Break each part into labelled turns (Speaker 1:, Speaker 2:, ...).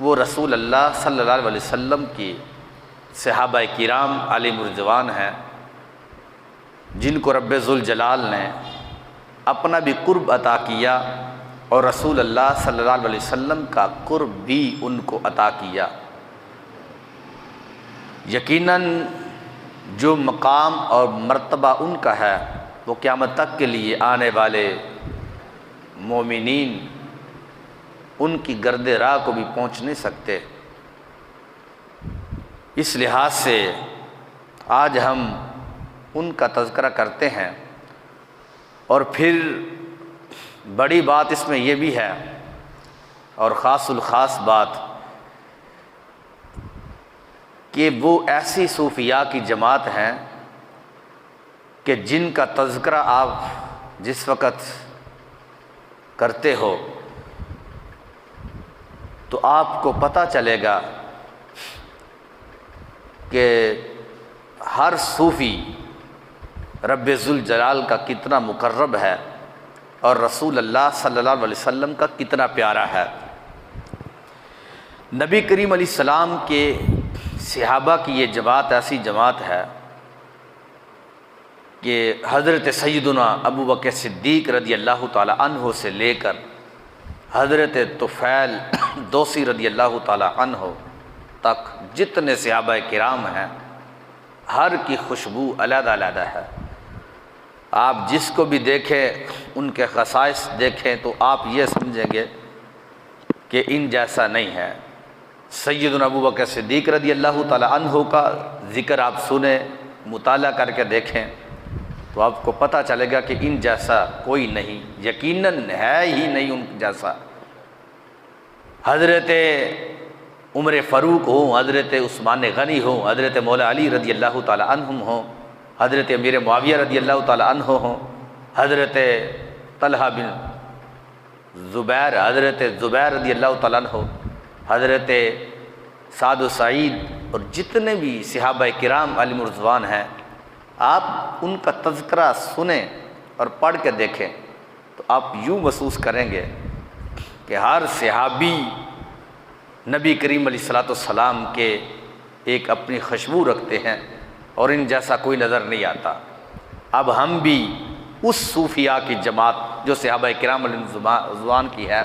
Speaker 1: وہ رسول اللہ صلی اللہ علیہ وسلم کی صحابہ کرام علیہم رضوان ہیں، جن کو رب ذوالجلال نے اپنا بھی قرب عطا کیا اور رسول اللہ صلی اللہ علیہ وسلم کا قرب بھی ان کو عطا کیا۔ یقیناً جو مقام اور مرتبہ ان کا ہے وہ قیامت تک کے لیے آنے والے مومنین ان کی گرد راہ کو بھی پہنچ نہیں سکتے۔ اس لحاظ سے آج ہم ان کا تذکرہ کرتے ہیں۔ اور پھر بڑی بات اس میں یہ بھی ہے، اور خاص الخاص بات، کہ وہ ایسی صوفیاء کی جماعت ہیں کہ جن کا تذکرہ آپ جس وقت کرتے ہو تو آپ کو پتہ چلے گا کہ ہر صوفی رب ذوالجلال کا کتنا مقرب ہے اور رسول اللہ صلی اللہ علیہ وسلم کا کتنا پیارا ہے۔ نبی کریم علیہ السلام کے صحابہ کی یہ جماعت ایسی جماعت ہے کہ حضرت سیدنا ابو بکر صدیق رضی اللہ تعالی عنہ سے لے کر حضرت طفیل دوسی رضی اللہ تعالی عنہ تک جتنے صحابہ کرام ہیں، ہر کی خوشبو علیحدہ علیحدہ ہے۔ آپ جس کو بھی دیکھیں، ان کے خصائص دیکھیں تو آپ یہ سمجھیں گے کہ ان جیسا نہیں ہے۔ سیدنا ابو بکر صدیق رضی اللہ تعالی عنہ کا ذکر آپ سنیں، مطالعہ کر کے دیکھیں تو آپ کو پتہ چلے گا کہ ان جیسا کوئی نہیں، یقیناً ہے ہی نہیں ان جیسا۔ حضرت عمر فاروق ہوں، حضرت عثمان غنی ہوں، حضرت مولا علی رضی اللہ تعالی عنہم ہوں، حضرت امیر معاویہ رضی اللہ تعالی عنہ ہوں، حضرت طلحہ بن زبیر، حضرت زبیر رضی اللہ تعالی عنہ، حضرت سعد و سعید، اور جتنے بھی صحابہ کرام علیہم رضوان ہیں، آپ ان کا تذکرہ سنیں اور پڑھ کے دیکھیں تو آپ یوں محسوس کریں گے کہ ہر صحابی نبی کریم علیہ الصلوۃ والسلام کے ایک اپنی خوشبو رکھتے ہیں اور ان جیسا کوئی نظر نہیں آتا۔ اب ہم بھی اس صوفیاء کی جماعت جو صحابہ کرام علیہم رضوان کی ہے،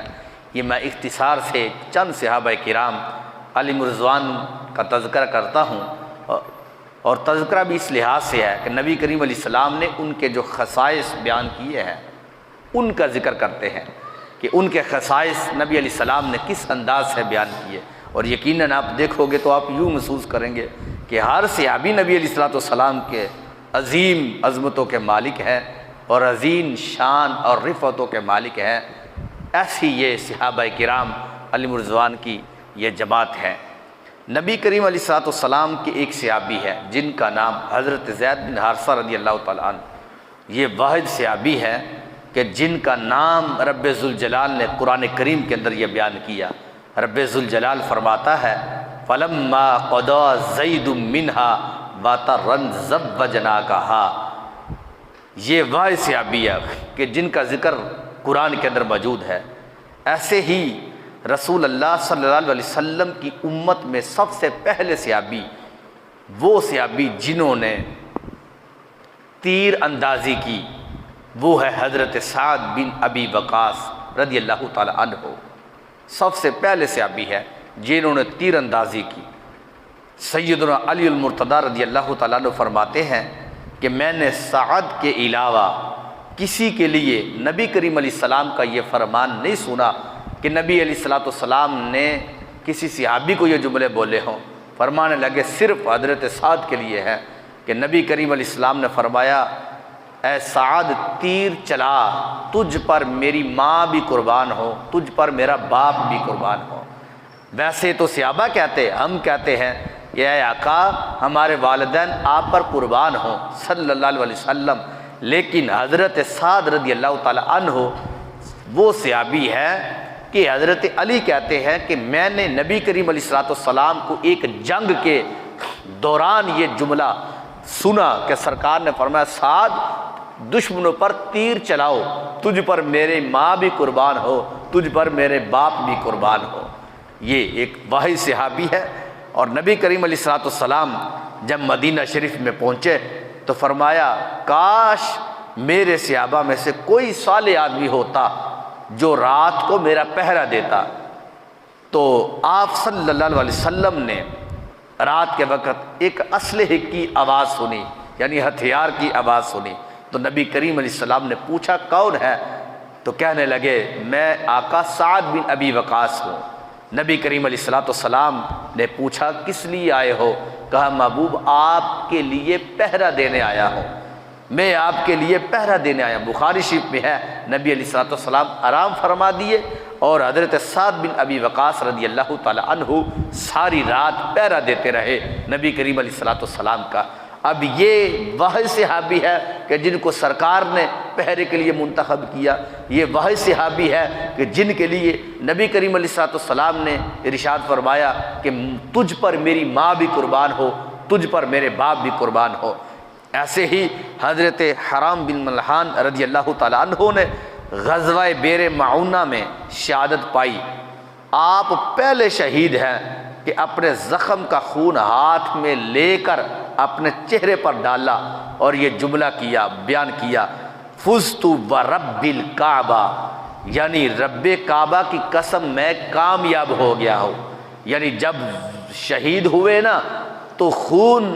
Speaker 1: یہ میں اختصار سے چند صحابہ کرام علیہم رضوان کا تذکرہ کرتا ہوں، اور تذکرہ بھی اس لحاظ سے ہے کہ نبی کریم علیہ السلام نے ان کے جو خصائص بیان کیے ہیں ان کا ذکر کرتے ہیں کہ ان کے خصائص نبی علیہ السلام نے کس انداز سے بیان کیے۔ اور یقیناً آپ دیکھو گے تو آپ یوں محسوس کریں گے کہ ہر صحابی نبی علیہ السلام کے عظیم عظمتوں کے مالک ہیں اور عظیم شان اور رفعتوں کے مالک ہیں۔ ایسی یہ صحابہ کرام علیہم رضوان کی یہ جماعت ہے۔ نبی کریم علیہ السلام کے ایک صحابی ہے جن کا نام حضرت زید بن حارثہ رضی اللہ تعالیٰ عنہ، یہ واحد صحابی ہے کہ جن کا نام رب ذوالجلال نے قرآن کریم کے اندر یہ بیان کیا۔ رب ذوالجلال فرماتا ہے فَلَمَّا قَضَىٰ زَيْدٌ مِّنْهَا وَطَرًا زَوَّجْنَاكَهَا، یہ واحد صحابی ہے کہ جن کا ذکر قرآن کے اندر موجود ہے۔ ایسے ہی رسول اللہ صلی اللہ علیہ وسلم کی امت میں سب سے پہلے صحابی، وہ صحابی جنہوں نے تیر اندازی کی، وہ ہے حضرت سعد بن ابی وقاص رضی اللہ تعالی عنہ۔ سب سے پہلے صحابی ہے جنہوں نے تیر اندازی کی۔ سیدنا علی المرتضیٰ رضی اللہ تعالیٰ عنہ فرماتے ہیں کہ میں نے سعد کے علاوہ کسی کے لیے نبی کریم علیہ السلام کا یہ فرمان نہیں سنا کہ نبی علیہ السلام نے کسی صحابی کو یہ جملے بولے ہوں۔ فرمانے لگے صرف حضرت سعد کے لیے ہے کہ نبی کریم علیہ السلام نے فرمایا اے سعد تیر چلا، تجھ پر میری ماں بھی قربان ہو، تجھ پر میرا باپ بھی قربان ہو۔ ویسے تو صحابہ کہتے، ہم کہتے ہیں کہ اے آقا ہمارے والدین آپ پر قربان ہوں صلی اللہ علیہ وسلم، لیکن حضرت سعد رضی اللہ تعالی عنہ وہ صحابی ہے کہ حضرت علی کہتے ہیں کہ میں نے نبی کریم علیہ السلام کو ایک جنگ کے دوران یہ جملہ سنا کہ سرکار نے فرمایا سعد دشمنوں پر تیر چلاؤ، تجھ پر میرے ماں بھی قربان ہو، تجھ پر میرے باپ بھی قربان ہو۔ یہ ایک واحد صحابی ہے۔ اور نبی کریم علیہ الصلوۃ والسلام جب مدینہ شریف میں پہنچے تو فرمایا کاش میرے صحابہ میں سے کوئی صالح آدمی ہوتا جو رات کو میرا پہرا دیتا۔ تو آپ صلی اللہ علیہ وسلم نے رات کے وقت ایک اسلحے کی آواز سنی، یعنی ہتھیار کی آواز سنی۔ تو نبی کریم علیہ السلام نے پوچھا کون ہے؟ تو کہنے لگے میں آقا سعد بن ابی وقاص ہوں۔ نبی کریم علیہ السلام نے پوچھا کس لیے آئے ہو؟ کہا محبوب آپ کے لیے پہرا دینے آیا ہوں، میں آپ کے لیے پہرا دینے آیا ہوں۔ بخاری شریف میں ہے نبی علیہ السلام آرام فرما دیے اور حضرت سعد بن ابی وقاص رضی اللہ تعالی عنہ ساری رات پہرا دیتے رہے نبی کریم علیہ السلام کا۔ اب یہ واحد صحابی ہے کہ جن کو سرکار نے پہرے کے لیے منتخب کیا، یہ واحد صحابی ہے کہ جن کے لیے نبی کریم علیہ السلام نے ارشاد فرمایا کہ تجھ پر میری ماں بھی قربان ہو، تجھ پر میرے باپ بھی قربان ہو۔ ایسے ہی حضرت حرام بن ملحان رضی اللہ تعالیٰ عنہ نے غزوہ بئر معونہ میں شہادت پائی۔ آپ پہلے شہید ہیں کہ اپنے زخم کا خون ہاتھ میں لے کر اپنے چہرے پر ڈالا اور یہ جملہ کیا، بیان کیا فزت برب الکعبہ، یعنی رب کعبہ کی قسم میں کامیاب ہو گیا ہوں۔ یعنی جب شہید ہوئے نا تو خون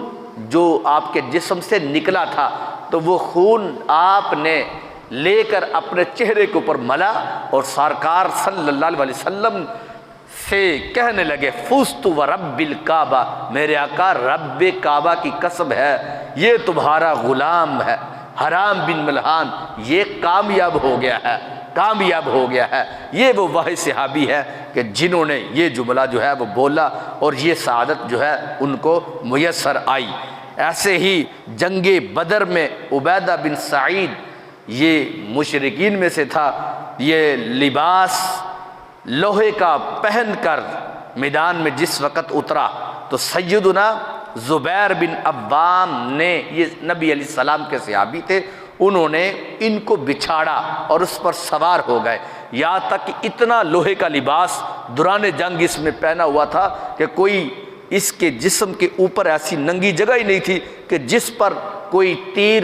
Speaker 1: جو آپ کے جسم سے نکلا تھا تو وہ خون آپ نے لے کر اپنے چہرے کے اوپر ملا اور سرکار صلی اللہ علیہ وسلم سے کہنے لگے فزت ورب الکعبہ، میرے آقا رب کعبہ کی قسم ہے یہ تمہارا غلام ہے حرام بن ملحان، یہ کامیاب ہو گیا ہے، کامیاب ہو گیا ہے۔ یہ وہ واحد صحابی ہے کہ جنہوں نے یہ جملہ جو ہے وہ بولا اور یہ سعادت جو ہے ان کو میسر آئی۔ ایسے ہی جنگ بدر میں عبیدہ بن سعید یہ مشرکین میں سے تھا، یہ لباس لوہے کا پہن کر میدان میں جس وقت اترا تو سیدنا زبیر بن عوام نے، یہ نبی علیہ السلام کے صحابی تھے، انہوں نے ان کو بچھاڑا اور اس پر سوار ہو گئے، یہاں تک کہ اتنا لوہے کا لباس دوران جنگ اس میں پہنا ہوا تھا کہ کوئی اس کے جسم کے اوپر ایسی ننگی جگہ ہی نہیں تھی کہ جس پر کوئی تیر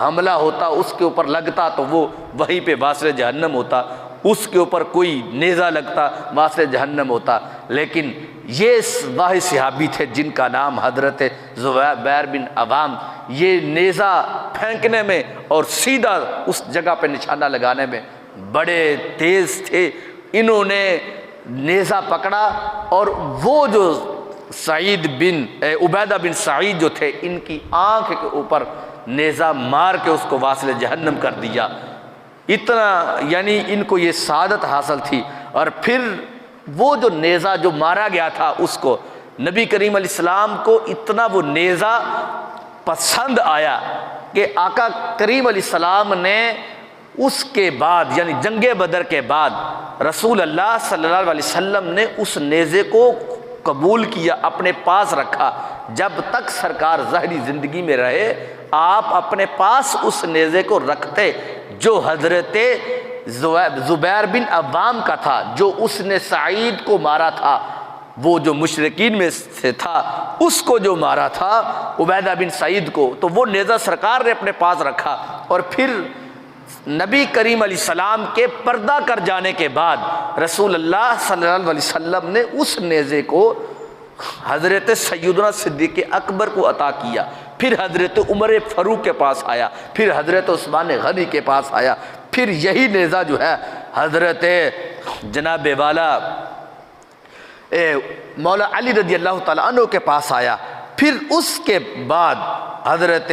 Speaker 1: حملہ ہوتا اس کے اوپر لگتا تو وہ وہیں پہ واصل جہنم ہوتا، اس کے اوپر کوئی نیزہ لگتا واصل جہنم ہوتا۔ لیکن یہ واحد صحابی تھے جن کا نام حضرت زبیر بن عوام، یہ نیزہ پھینکنے میں اور سیدھا اس جگہ پہ نشانہ لگانے میں بڑے تیز تھے۔ انہوں نے نیزہ پکڑا اور وہ جو عبیدہ بن سعید جو تھے ان کی آنکھ کے اوپر نیزہ مار کے اس کو واصل جہنم کر دیا۔ اتنا یعنی ان کو یہ سعادت حاصل تھی۔ اور پھر وہ جو نیزہ جو مارا گیا تھا اس کو نبی کریم علیہ السلام کو اتنا وہ نیزہ پسند آیا کہ آقا کریم علیہ السلام نے اس کے بعد یعنی جنگ بدر کے بعد رسول اللہ صلی اللہ علیہ وسلم نے اس نیزے کو قبول کیا، اپنے پاس رکھا۔ جب تک سرکار ظاہری زندگی میں رہے آپ اپنے پاس اس نیزے کو رکھتے جو حضرت زبیر بن عوام کا تھا، جو اس نے سعید کو مارا تھا، وہ جو مشرکین میں سے تھا اس کو جو مارا تھا عبیدہ بن سعید کو، تو وہ نیزہ سرکار نے اپنے پاس رکھا۔ اور پھر نبی کریم علیہ السلام کے پردہ کر جانے کے بعد رسول اللہ صلی اللہ علیہ وسلم نے اس نیزے کو حضرت سیدنا صدیق اکبر کو عطا کیا، پھر حضرت عمر فاروق کے پاس آیا، پھر حضرت عثمان غنی کے پاس آیا، پھر یہی نیزہ جو ہے حضرت جناب والا مولا علی رضی اللہ تعالیٰ عنہ کے پاس آیا، پھر اس کے بعد حضرت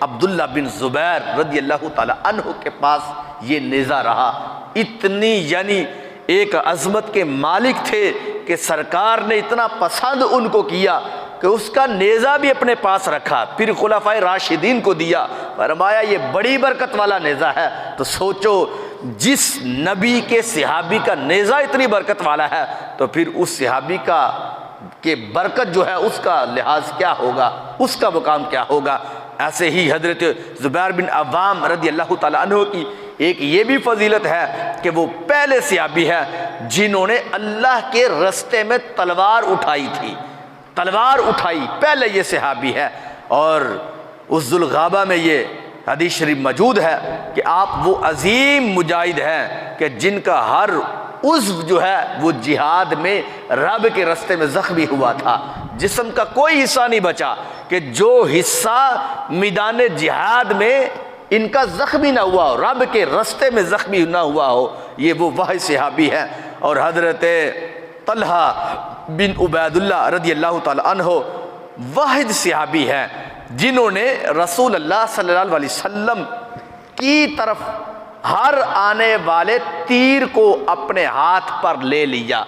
Speaker 1: عبداللہ بن زبیر رضی اللہ تعالیٰ عنہ کے پاس یہ نیزہ رہا۔ اتنی یعنی ایک عظمت کے مالک تھے کہ سرکار نے اتنا پسند ان کو کیا کہ اس کا نیزہ بھی اپنے پاس رکھا، پھر خلفائے راشدین کو دیا، فرمایا یہ بڑی برکت والا نیزہ ہے۔ تو سوچو جس نبی کے صحابی کا نیزہ اتنی برکت والا ہے تو پھر اس صحابی کا کہ برکت جو ہے اس کا لحاظ کیا ہوگا، اس کا مقام کیا ہوگا۔ ایسے ہی حضرت زبیر بن عوام رضی اللہ تعالیٰ عنہ کی ایک یہ بھی فضیلت ہے کہ وہ پہلے صحابی ہے جنہوں نے اللہ کے رستے میں تلوار اٹھائی تھی، تلوار اٹھائی، پہلے یہ صحابی ہے۔ اور اس ذوالغابہ میں یہ حدیث شریف موجود ہے کہ آپ وہ عظیم مجاہد ہیں کہ جن کا ہر عضو جو ہے وہ جہاد میں رب کے رستے میں زخمی ہوا تھا، جسم کا کوئی حصہ نہیں بچا کہ جو حصہ میدان جہاد میں ان کا زخمی نہ ہوا ہو، رب کے رستے میں زخمی نہ ہوا ہو، یہ وہ واحد صحابی ہیں۔ اور حضرت طلحہ بن عبید اللہ رضی اللہ تعالی عنہ واحد صحابی ہیں جنہوں نے رسول اللہ صلی اللہ علیہ وسلم کی طرف ہر آنے والے تیر کو اپنے ہاتھ پر لے لیا۔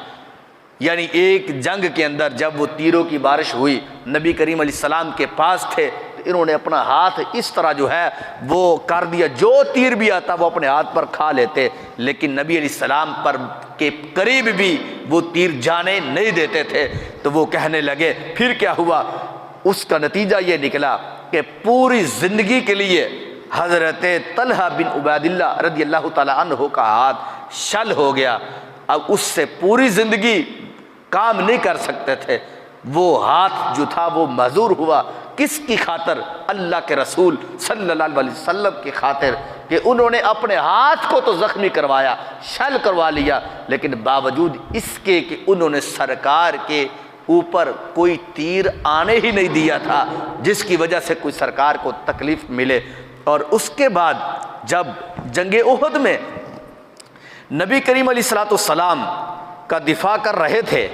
Speaker 1: یعنی ایک جنگ کے اندر جب وہ تیروں کی بارش ہوئی، نبی کریم علیہ السلام کے پاس تھے، تو انہوں نے اپنا ہاتھ اس طرح جو ہے وہ کر دیا، جو تیر بھی آتا وہ اپنے ہاتھ پر کھا لیتے، لیکن نبی علیہ السلام پر کے قریب بھی وہ تیر جانے نہیں دیتے تھے۔ تو وہ کہنے لگے، پھر کیا ہوا؟ اس کا نتیجہ یہ نکلا کہ پوری زندگی کے لیے حضرت طلحہ بن عبید اللہ رضی اللہ تعالی عنہ کا ہاتھ شل ہو گیا۔ اب اس سے پوری زندگی کام نہیں کر سکتے تھے، وہ ہاتھ جو تھا وہ معذور ہوا۔ کس کی خاطر؟ اللہ کے رسول صلی اللہ علیہ وسلم کی خاطر، کہ انہوں نے اپنے ہاتھ کو تو زخمی کروایا، شل کروا لیا، لیکن باوجود اس کے کہ انہوں نے سرکار کے اوپر کوئی تیر آنے ہی نہیں دیا تھا، جس کی وجہ سے کوئی سرکار کو تکلیف ملے۔ اور اس کے بعد جب جنگ احد میں نبی کریم علیہ الصلوۃ والسلام کا دفاع کر رہے تھے،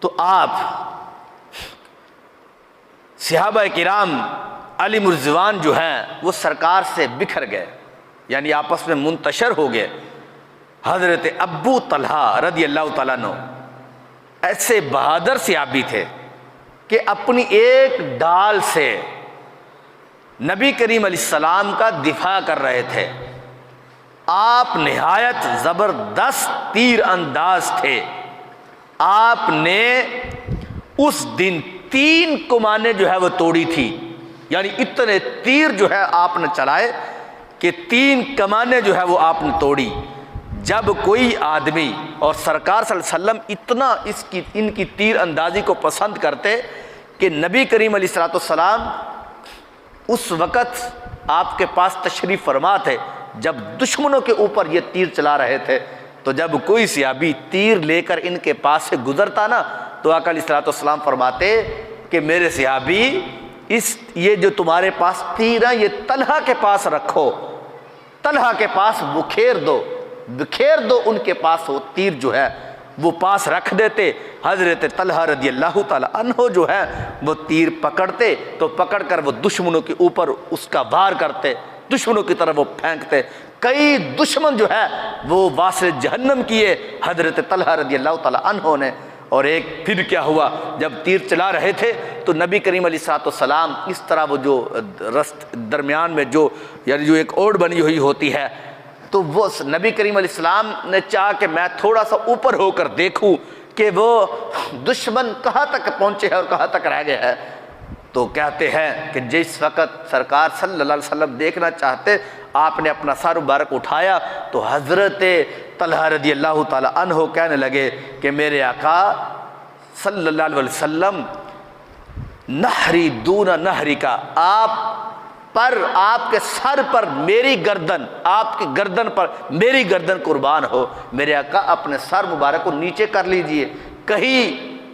Speaker 1: تو آپ صحابہ کرام علی مرضوان جو ہیں وہ سرکار سے بکھر گئے، یعنی آپس میں منتشر ہو گئے۔ حضرت ابو طلحہ رضی اللہ تعالیٰ عنہ ایسے بہادر صحابی تھے کہ اپنی ایک ڈال سے نبی کریم علیہ السلام کا دفاع کر رہے تھے۔ آپ نہایت زبردست تیر انداز تھے۔ آپ نے اس دن 3 کمانیں جو ہے وہ توڑی تھی، یعنی اتنے تیر جو ہے آپ نے چلائے کہ 3 کمانیں جو ہے وہ آپ نے توڑی۔ جب کوئی آدمی، اور سرکار صلی اللہ علیہ وسلم اتنا ان کی تیر اندازی کو پسند کرتے کہ نبی کریم علیہ السلام اس وقت آپ کے پاس تشریف فرما تھے جب دشمنوں کے اوپر یہ تیر چلا رہے تھے، تو جب کوئی صحابی تیر لے کر ان کے پاس سے گزرتا نا، تو آقا علیہ السلام فرماتے کہ میرے صحابی یہ جو تمہارے پاس تیر ہے یہ طلحہ کے پاس رکھو، طلحہ کے پاس بکھیر دو ان کے پاس وہ تیر جو ہے وہ پاس رکھ دیتے۔ حضرت طلحہ رضی اللہ تعالی عنہ جو ہے وہ تیر پکڑتے تو پکڑ کر وہ دشمنوں کے اوپر اس کا وار کرتے، دشمنوں کی طرف وہ پھینکتے۔ کئی دشمن جو ہے وہ واصل جہنم کیے حضرت طلحہ رضی اللہ تعالی عنہ نے۔ اور ایک پھر کیا ہوا، جب تیر چلا رہے تھے تو نبی کریم علیہ السلام اس طرح وہ جو درمیان میں جو یعنی جو ایک اوڑ بنی ہوئی ہوتی ہے، تو وہ نبی کریم علیہ السلام نے چاہا کہ میں تھوڑا سا اوپر ہو کر دیکھوں کہ وہ دشمن کہاں تک پہنچے ہیں اور کہاں تک رہ گئے ہیں۔ تو کہتے ہیں کہ جس وقت سرکار صلی اللہ علیہ وسلم دیکھنا چاہتے، آپ نے اپنا سر مبارک اٹھایا تو حضرت طلحہ رضی اللہ تعالی عنہ کہنے لگے کہ میرے آقا صلی اللہ علیہ وسلم، نہری دون نہری کا، آپ کے سر پر میری گردن، آپ کی گردن پر میری گردن قربان ہو، میرے آقا اپنے سر مبارک کو نیچے کر لیجئے، کہیں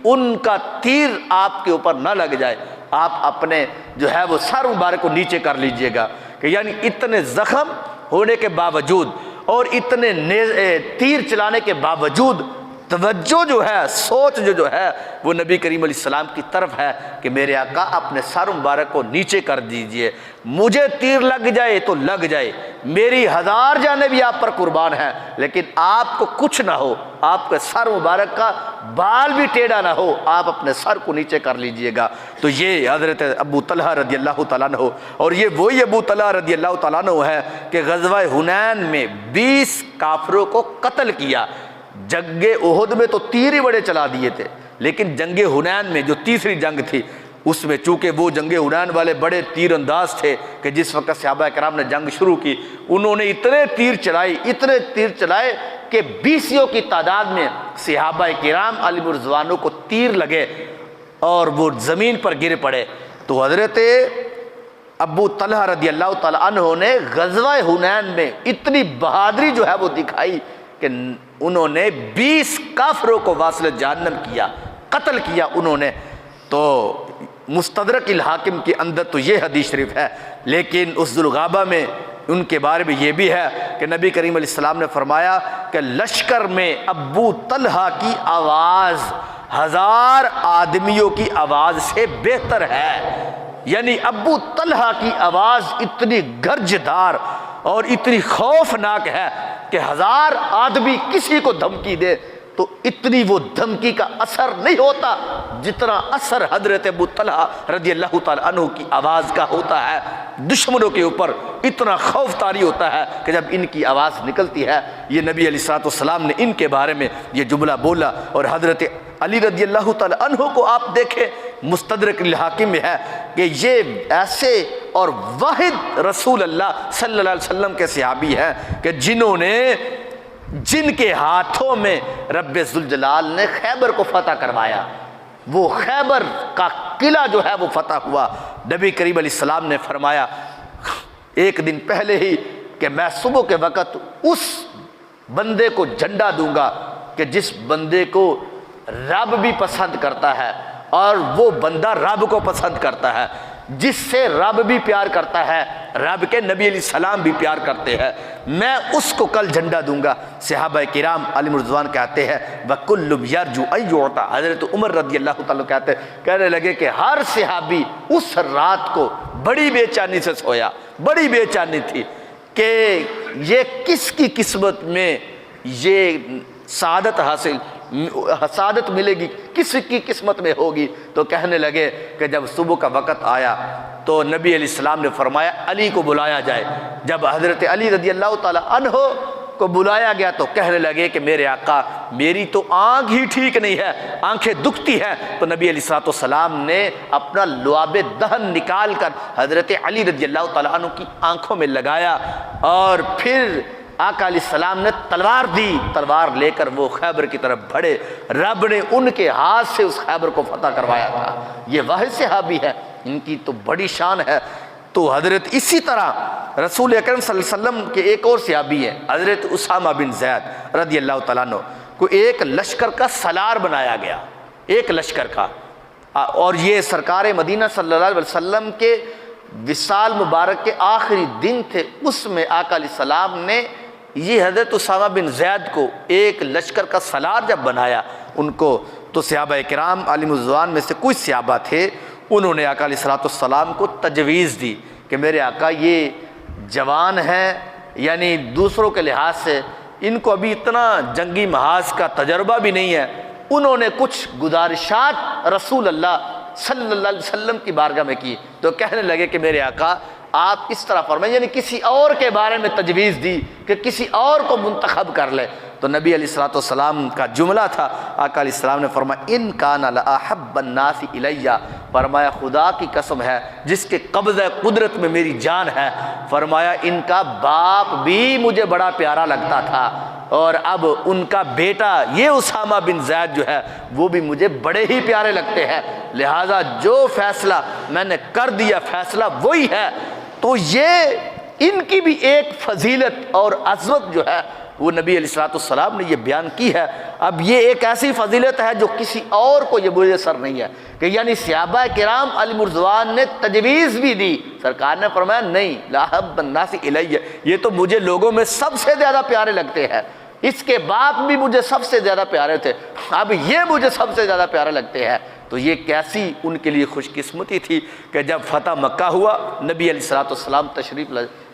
Speaker 1: ان کا تیر آپ کے اوپر نہ لگ جائے، آپ اپنے جو ہے وہ سر مبارک کو نیچے کر لیجئے گا۔ کہ یعنی اتنے زخم ہونے کے باوجود اور اتنے تیر چلانے کے باوجود توجہ جو ہے، سوچ جو ہے وہ نبی کریم علیہ السلام کی طرف ہے کہ میرے آقا اپنے سر مبارک کو نیچے کر دیجئے، مجھے تیر لگ جائے تو لگ جائے، میری 1000 جانیں بھی آپ پر قربان ہیں، لیکن آپ کو کچھ نہ ہو، آپ کے سر مبارک کا بال بھی ٹیڑھا نہ ہو، آپ اپنے سر کو نیچے کر لیجئے گا۔ تو یہ حضرت ابو طلحہ رضی اللہ تعالیٰ عنہ، اور یہ وہی ابو طلحہ رضی اللہ تعالیٰ عنہ ہے کہ غزوہ حنین میں 20 کافروں کو قتل کیا۔ جنگ احد میں تو تیر ہی بڑے چلا دیے تھے، لیکن جنگ حنین میں جو تیسری جنگ تھی، اس میں چونکہ وہ جنگ حنین والے بڑے تیر انداز تھے کہ جس وقت صحابہ کرام نے جنگ شروع کی انہوں نے اتنے تیر چلائے کہ 20 کی تعداد میں صحابہ کرام علیہ رضوانوں کو تیر لگے اور وہ زمین پر گر پڑے۔ تو حضرت ابو طلحہ رضی اللہ تعالیٰ عنہ نے غزوہ حنین میں اتنی بہادری جو ہے وہ دکھائی کہ انہوں نے 20 کافروں کو واصل جہنم کیا، قتل کیا انہوں نے۔ تو مستدرک الحاکم کے اندر تو یہ حدیث شریف ہے، لیکن اس ذوالغابہ میں ان کے بارے میں یہ بھی ہے کہ نبی کریم علیہ السلام نے فرمایا کہ لشکر میں ابو طلحہ کی آواز 1000 آدمیوں کی آواز سے بہتر ہے۔ یعنی ابو طلحہ کی آواز اتنی گرجدار اور اتنی خوفناک ہے کہ 1000 آدمی کسی کو دھمکی دے تو اتنی وہ دھمکی کا اثر نہیں ہوتا جتنا اثر حضرت ابو طلحہ رضی اللہ تعالیٰ عنہ کی آواز کا ہوتا ہے۔ دشمنوں کے اوپر اتنا خوف طاری ہوتا ہے کہ جب ان کی آواز نکلتی ہے۔ یہ نبی علیہ الصلوۃ والسلام نے ان کے بارے میں یہ جملہ بولا۔ اور حضرت علی رضی اللہ تعالیٰ عنہ کو آپ دیکھیں، مستدرک الحاکم میں ہے کہ یہ ایسے اور واحد رسول اللہ صلی اللہ علیہ وسلم کے صحابی ہیں کہ جن کے ہاتھوں میں رب ذوالجلال نے خیبر کو فتح کروایا۔ وہ خیبر کا قلعہ جو ہے وہ فتح ہوا۔ نبی کریم علیہ السلام نے فرمایا ایک دن پہلے ہی کہ میں صبح کے وقت اس بندے کو جھنڈا دوں گا کہ جس بندے کو رب بھی پسند کرتا ہے اور وہ بندہ رب کو پسند کرتا ہے، جس سے رب بھی پیار کرتا ہے، رب کے نبی علیہ السلام بھی پیار کرتے ہیں، میں اس کو کل جھنڈا دوں گا۔ صحابہ کرام علیہ رضوان کہتے ہیں وَكُلُّ يَرْجُو أَن يُعْطَىٰ، حضرت عمر رضی اللہ تعالیٰ کہنے لگے کہ ہر صحابی اس رات کو بڑی بے چینی سے سویا، بڑی بے چینی تھی کہ یہ کس کی قسمت میں یہ سعادت ملے گی، کس کی قسمت میں ہوگی۔ تو کہنے لگے کہ جب صبح کا وقت آیا تو نبی علیہ السلام نے فرمایا علی کو بلایا جائے۔ جب حضرت علی رضی اللہ تعالیٰ عنہ کو بلایا گیا تو کہنے لگے کہ میرے آقا میری تو آنکھ ہی ٹھیک نہیں ہے، آنکھیں دکھتی ہیں۔ تو نبی علیہ الصلوۃ والسلام نے اپنا لعاب دہن نکال کر حضرت علی رضی اللہ تعالیٰ عنہ کی آنکھوں میں لگایا اور پھر آقا علیہ السلام نے تلوار دی، تلوار لے کر وہ خیبر کی طرف بڑھے۔ رب نے ان کے ہاتھ سے اس خیبر کو فتح کروایا تھا۔ یہ واحد صحابی ہے، ان کی تو بڑی شان ہے۔ تو حضرت اسی طرح رسول اکرم صلی اللہ علیہ وسلم کے ایک اور صحابی ہیں حضرت اسامہ بن زید رضی اللہ تعالیٰ عنہ کو ایک لشکر کا سالار بنایا گیا، ایک لشکر کا۔ اور یہ سرکار مدینہ صلی اللہ علیہ وسلم کے وصال مبارک کے آخری دن تھے، اس میں آقا علیہ السلام نے یہ حضرت اسامہ بن زید کو ایک لشکر کا سالار جب بنایا ان کو، تو صحابہ کرام علیہ رضوان میں سے کچھ صحابہ تھے، انہوں نے آقا علیہ السلام کو تجویز دی کہ میرے آقا یہ جوان ہیں، یعنی دوسروں کے لحاظ سے ان کو ابھی اتنا جنگی محاذ کا تجربہ بھی نہیں ہے۔ انہوں نے کچھ گزارشات رسول اللہ صلی اللہ علیہ وسلم کی بارگاہ میں کی تو کہنے لگے کہ میرے آقا آپ اس طرح فرمائیں، یعنی کسی اور کے بارے میں تجویز دی کہ کسی اور کو منتخب کر لے۔ تو نبی علیہ الصلوۃ والسلام کا جملہ تھا، آقا علیہ السلام نے فرمایا ان کان لأحب الناس الیہ، فرمایا خدا کی قسم ہے جس کے قبضہ قدرت میں میری جان ہے، فرمایا ان کا باپ بھی مجھے بڑا پیارا لگتا تھا اور اب ان کا بیٹا یہ اسامہ بن زید جو ہے وہ بھی مجھے بڑے ہی پیارے لگتے ہیں، لہٰذا جو فیصلہ میں نے کر دیا فیصلہ وہی ہے۔ تو یہ ان کی بھی ایک فضیلت اور عظمت جو ہے وہ نبی علیہ الصلوۃ والسلام نے یہ بیان کی ہے۔ اب یہ ایک ایسی فضیلت ہے جو کسی اور کو یہ میسر نہیں ہے کہ یعنی صحابہ کرام علیہ رضوان نے تجویز بھی دی، سرکار نے فرمایا نہیں لأحب الناس الیہ، یہ تو مجھے لوگوں میں سب سے زیادہ پیارے لگتے ہیں، اس کے باپ بھی مجھے سب سے زیادہ پیارے تھے، اب یہ مجھے سب سے زیادہ پیارے لگتے ہیں۔ تو یہ کیسی ان کے لیے خوش قسمتی تھی کہ جب فتح مکہ ہوا، نبی علیہ الصلوۃ والسلام تشریف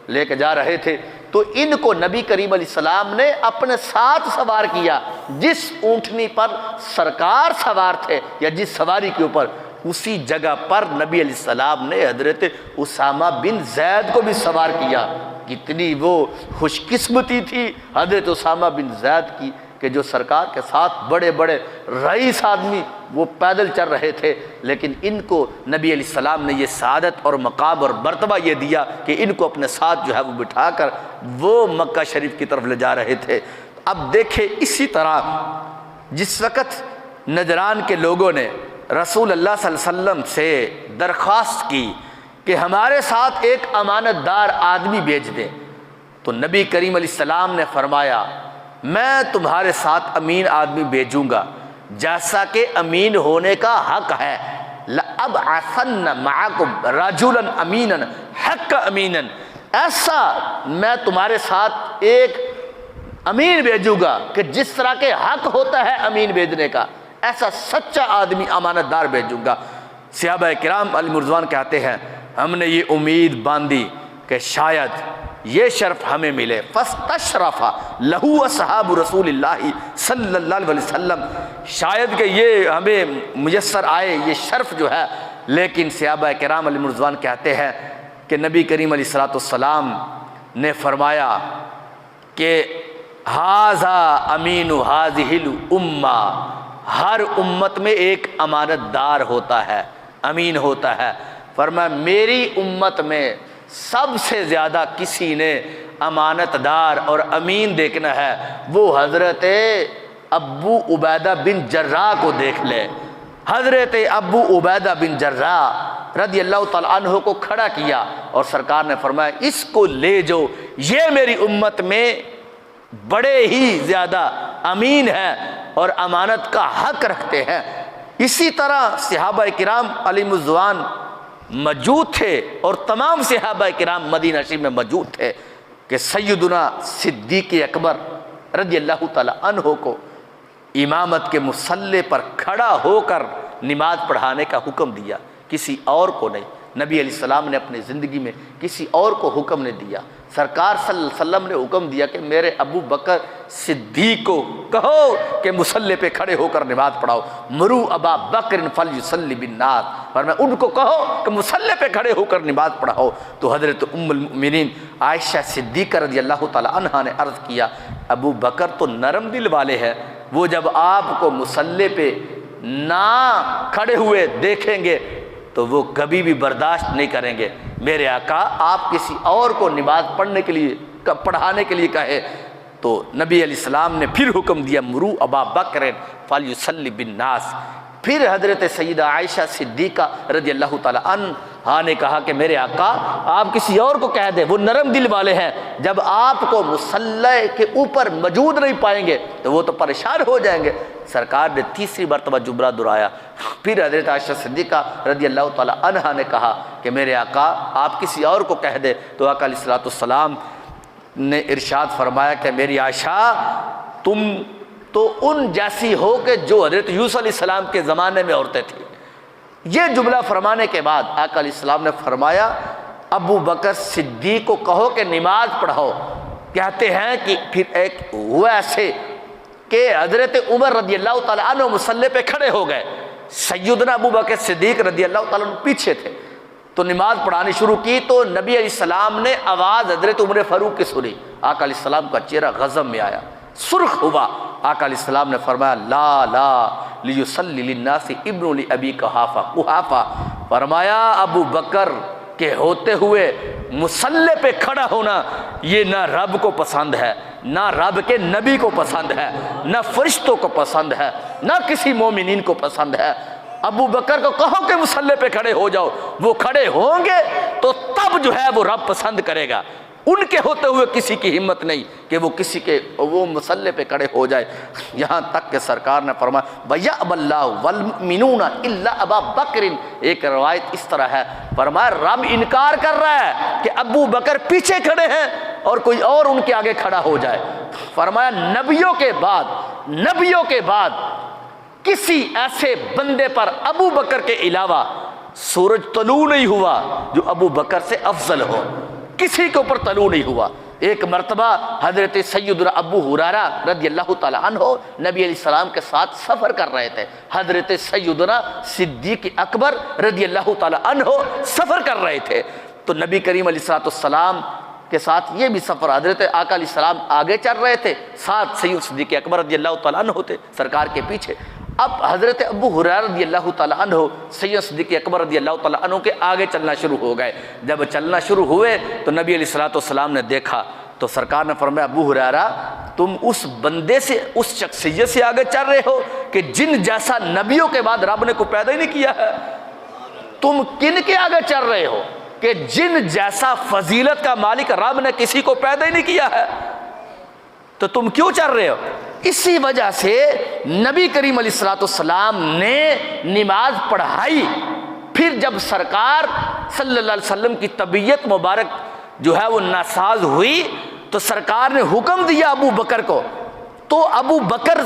Speaker 1: لے کے جا رہے تھے تو ان کو نبی کریم علیہ السلام نے اپنے ساتھ سوار کیا، جس اونٹنی پر سرکار سوار تھے یا جس سواری کے اوپر، اسی جگہ پر نبی علیہ السلام نے حضرت اسامہ بن زید کو بھی سوار کیا۔ کتنی وہ خوش قسمتی تھی حضرت اسامہ بن زید کی کہ جو سرکار کے ساتھ بڑے بڑے رئیس آدمی وہ پیدل چل رہے تھے، لیکن ان کو نبی علیہ السلام نے یہ سعادت اور مقام اور مرتبہ یہ دیا کہ ان کو اپنے ساتھ جو ہے وہ بٹھا کر وہ مکہ شریف کی طرف لے جا رہے تھے۔ اب دیکھیں اسی طرح جس وقت نجران کے لوگوں نے رسول اللہ صلی اللہ علیہ وسلم سے درخواست کی کہ ہمارے ساتھ ایک امانت دار آدمی بھیج دیں، تو نبی کریم علیہ السلام نے فرمایا میں تمہارے ساتھ امین آدمی بھیجوں گا جیسا کہ امین ہونے کا حق ہے۔ لَأَبْعَثَنَّ مَعَكُمْ رَجُلًا أَمِينًا حَقَّ أَمِينًا، ایسا میں تمہارے ساتھ ایک امین بھیجوں گا کہ جس طرح کے حق ہوتا ہے امین بھیجنے کا، ایسا سچا آدمی امانت دار بھیجوں گا۔ صحابہ کرام علیہ رضوان کہتے ہیں ہم نے یہ امید باندھی کہ شاید یہ شرف ہمیں ملے، فاستشرف لہو اصحاب رسول اللہ صلی اللہ علیہ وسلم، شاید کہ یہ ہمیں میسر آئے یہ شرف جو ہے۔ لیکن صحابہ کرام علیہ رضوان کہتے ہیں کہ نبی کریم علیہ الصلوۃ والسلام نے فرمایا کہ ھذا امین ھذہ الامہ، ہر امت میں ایک امانت دار ہوتا ہے، امین ہوتا ہے۔ فرمایا میری امت میں سب سے زیادہ کسی نے امانت دار اور امین دیکھنا ہے وہ حضرت ابو عبیدہ بن جراح کو دیکھ لے۔ حضرت ابو عبیدہ بن جراح رضی اللہ تعالیٰ عنہ کو کھڑا کیا اور سرکار نے فرمایا اس کو لے جو، یہ میری امت میں بڑے ہی زیادہ امین ہے اور امانت کا حق رکھتے ہیں۔ اسی طرح صحابہ کرام علیہ رضوان موجود تھے اور تمام صحابہ کرام مدینہ شریف میں موجود تھے کہ سیدنا صدیق اکبر رضی اللہ تعالی عنہ کو امامت کے مصلی پر کھڑا ہو کر نماز پڑھانے کا حکم دیا، کسی اور کو نہیں۔ نبی علیہ السلام نے اپنی زندگی میں کسی اور کو حکم نہیں دیا، سرکار صلی اللہ علیہ وسلم نے حکم دیا کہ میرے ابو بکر صدیق کو کہو کہ مصلی پہ کھڑے ہو کر نماز پڑھاؤ، مرو ابا بکر فلیصلی بالناس، فرمایا ان کو کہو کہ مصلی پہ کھڑے ہو کر نماز پڑھاؤ۔ تو حضرت ام المؤمنین عائشہ صدیقہ رضی اللہ تعالی عنہا نے عرض کیا ابو بکر تو نرم دل والے ہیں، وہ جب آپ کو مصلی پہ نہ کھڑے ہوئے دیکھیں گے تو وہ کبھی بھی برداشت نہیں کریں گے، میرے آقا آپ کسی اور کو نماز پڑھنے کے لیے پڑھانے کے لیے کہے۔ تو نبی علیہ السلام نے پھر حکم دیا مرو ابا بکر فلیصلی بالناس۔ پھر حضرت سیدہ عائشہ صدیقہ رضی اللہ تعالی عنہا نے کہا کہ میرے آقا آپ کسی اور کو کہہ دیں، وہ نرم دل والے ہیں، جب آپ کو مصلی کے اوپر موجود نہیں پائیں گے تو وہ تو پریشان ہو جائیں گے۔ سرکار نے تیسری مرتبہ جملہ دہرایا۔ پھر حضرت عائشہ صدیقہ رضی اللہ تعالی عنہا نے کہا کہ میرے آقا آپ کسی اور کو کہہ دے، تو آقا علیہ الصلوۃ والسلام نے ارشاد فرمایا کہ میری عائشہ تم تو ان جیسی ہو کہ جو حضرت یوسف علیہ السلام کے زمانے میں عورتیں تھیں۔ یہ جملہ فرمانے کے بعد آقا علیہ السلام نے فرمایا ابو بکر صدیق کو کہو کہ نماز پڑھاؤ۔ کہتے ہیں کہ پھر ایک ہوا ایسے کہ حضرت عمر رضی اللہ تعالیٰ عنہ مصلی پہ کھڑے ہو گئے، سیدنا ابو بکر صدیق رضی اللہ تعالیٰ عنہ پیچھے تھے، تو نماز پڑھانی شروع کی تو نبی علیہ السلام نے آواز حضرت عمر فاروق کی سنی، آقا علیہ السلام کا چہرہ غضب میں آیا، سرخ ہوا۔ آقا علیہ السلام نے فرمایا لا لا لیصلی للناس ابن لابی قحافہ، فرمایا ابو بکر کے ہوتے ہوئے مصلی پہ کھڑا ہونا یہ نہ رب کو پسند ہے، نہ رب کے نبی کو پسند ہے، نہ فرشتوں کو پسند ہے، نہ کسی مومنین کو پسند ہے۔ ابو بکر کو کہو کہ مصلی پہ کھڑے ہو جاؤ، وہ کھڑے ہوں گے تو تب جو ہے وہ رب پسند کرے گا، ان کے ہوتے ہوئے کسی کی ہمت نہیں کہ وہ کسی کے وہ مصلی پہ کھڑے ہو جائے۔ یہاں تک کہ سرکار نے فرمایا وَيَأْبَ اللَّهُ وَالْمُؤْمِنُونَ إِلَّا أَبَا بَكْرٍ، ایک روایت اس طرح ہے، فرمایا رب انکار کر رہا ہے کہ ابو بکر پیچھے کھڑے ہیں اور کوئی اور ان کے آگے کھڑا ہو جائے۔ فرمایا نبیوں کے بعد کسی ایسے بندے پر ابو بکر کے علاوہ سورج طلوع نہیں ہوا جو ابو بکر سے افضل ہو، کسی کے اوپر طلوع نہیں ہوا۔ ایک مرتبہ حضرت سیدنا ابو ہریرہ رضی اللہ تعالی عنہ نبی علیہ السلام کے ساتھ سفر کر رہے تھے، حضرت سیدنا صدیق اکبر رضی اللہ تعالی عنہ سفر کر رہے تھے، تو نبی کریم علیہ السلام کے ساتھ یہ بھی سفر، حضرت آقا علیہ السلام آگے چل رہے تھے، ساتھ سید صدیق اکبر رضی اللہ تعالیٰ عنہ ہوتے سرکار کے پیچھے۔ اب حضرت ابو ہریرہ رضی اللہ تعالیٰ عنہ سید صدیق اکبر رضی اللہ تعالیٰ عنہ کے آگے چلنا شروع ہو گئے۔ جب چلنا شروع ہوئے تو نبی علیہ الصلوۃ والسلام نے دیکھا تو سرکار نے فرمایا ابو ہریرہ تم اس بندے سے، اس شخصیت سے آگے چل رہے ہو کہ جن جیسا نبیوں کے بعد رب نے کوئی پیدا ہی نہیں کیا ہے۔ تم کن کے آگے چل رہے ہو کہ جن جیسا فضیلت کا مالک رب نے کسی کو پیدا ہی نہیں کیا ہے، تو تم کیوں چل رہے ہو؟ اسی وجہ سے نبی کریم علیہ الصلوۃ والسلام نے نماز پڑھائی۔ پھر جب سرکار صلی اللہ علیہ وسلم کی طبیعت مبارک جو ہے وہ ناساز ہوئی تو سرکار نے حکم دیا ابو بکر کو، تو ابو بکر